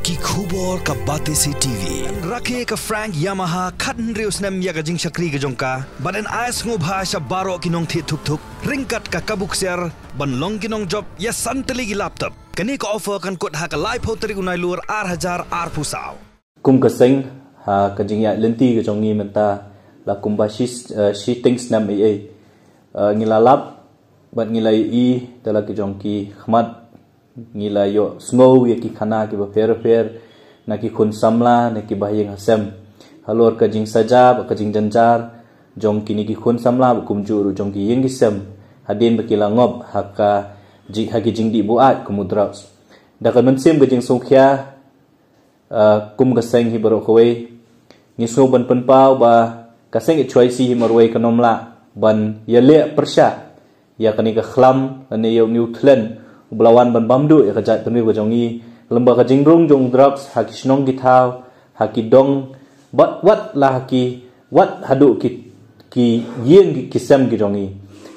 ki khubor ka bate si TV rakhe ka Frank Yamaha khatn reus nam ya ka jing shakri ka jongka baden ais ngo bhasha baro kinong thi thuk thuk ringkat ka kabuk ser ban long kinong job ya santali gi laptop kani ka offer kan kot ha ka live hotari unai lur R1000 R pusau kum ka seng ha ka jing ya lenti ka jongi menta la kumba shi things nam ai ngilalap bat ngilai i tala ki jongki khmat ngilai yo snow ya ki khana ki ba fer na ki khun samla na ki bahing hasem halor ka jing saja ka jing janjar jong kini ki khun samla kum juru jong ki yeng sem hadin ba ki langop haka hagi jing di buat kumudraus da kan mensem ka jing songkhya kum ka seng hi baro kowe ni so ban pen pau ba ka seng choice hi marwai kanomla ban yale persha ya kani ka khlam ane yo Newtland belawan ban bamdu ya kajat penwi ko jongi lemba ka jingrung jong drugs haki snong githau haki dong wat la haki wat hadu ki yeng ki sem ki jongi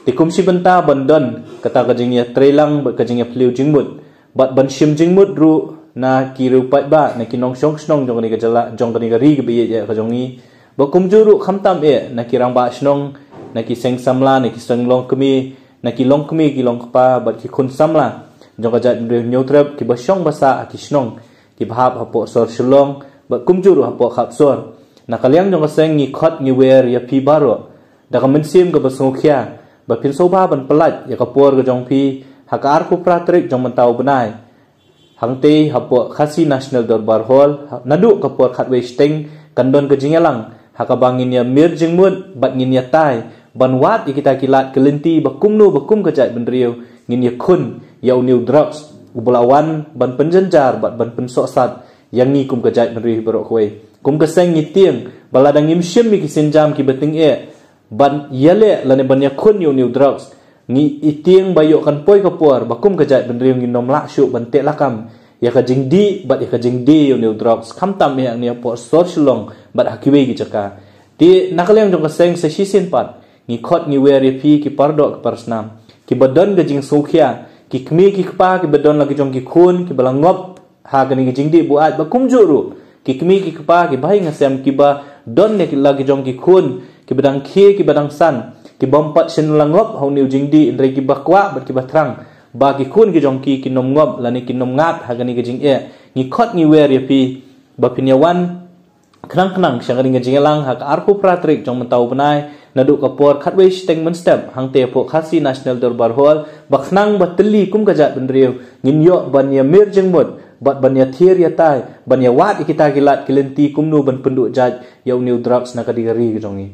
ti kumsi benta bandon kata ka jing ya trelang ka jing ya fliu jingmut bat ban shim jingmut ru na ki ru pat ba na ki nong shong snong jong ni ka jala jong ni ka ri ka bi ya ka jongi ba kumjuru khamtam e na ki rang ba snong na ki seng samla na ki seng long kemi na ki long kemi ki long kpa bat ki khun samla jong kajat neutrap ki basyong basa ki snong ki bahap hapo sor shulong bat kumjuru hapo khap sor na kalyang jong kaseng ngi khot ngi wer ya pi baro da ka mensim ka basongkhya ba pil soba ban pelat ya ka por ka jong pi hakar ku pratrik jong mentau benai hangte hapo khasi national darbar hall nadu ka por khat we steng kandon ka jingelang hakabangin ya mir jingmut bat ngin ya tai ban wat kita kilat kelenti bakum kajat benriu ngin ya khun yau new drugs ublawan ban penjenjar bat ban pensosat yang ni kum kajat benriu barok kowe kum keseng ngitieng baladang imsyem mi kisenjam ki beting e ban yale lane ban ya khun yau new drugs ngi itieng bayok kan poi kapor bakum kajat benriu ngin nom lakshu ban te lakam ya ka jingdi bat ya ka jingdi yau new drugs khamtam yang ni po sor shulong bat hakiwe gi chaka ti nakaleng jong keseng se shisin pat ngi khot ngi weri pi ki pardo ki parsnam ki badon ga jing songkhya ki kmi ki kpa ki badon lagi jong ki khun ki balangop ha gani ki jingdi buat ba kumjuru ki kmi ki kpa ki bai ngasem ki ba don ne ki lagi jong ki khun ki badang khi ki badang san ki bompat shin langop hau niu jingdi indre ki bakwa bat ki batrang ba ki khun ki jong ki nom ngop lani ki nom ngat ha gani ki jing e ngi khot ngi weri pi ba pinyawan khnang syangari ngi jingelang ha ka arpu pratrik jong mentau benai nadu kapor khatwe steng men step hangte po khasi national darbar hall bakhnang batli kum kajat benriu ngin yo ban ya mir jengmut bat ban ya thir ya tai ban ya wat kita gilat kilenti kumnu ban penduk jaj yau new drugs na kadigari jongi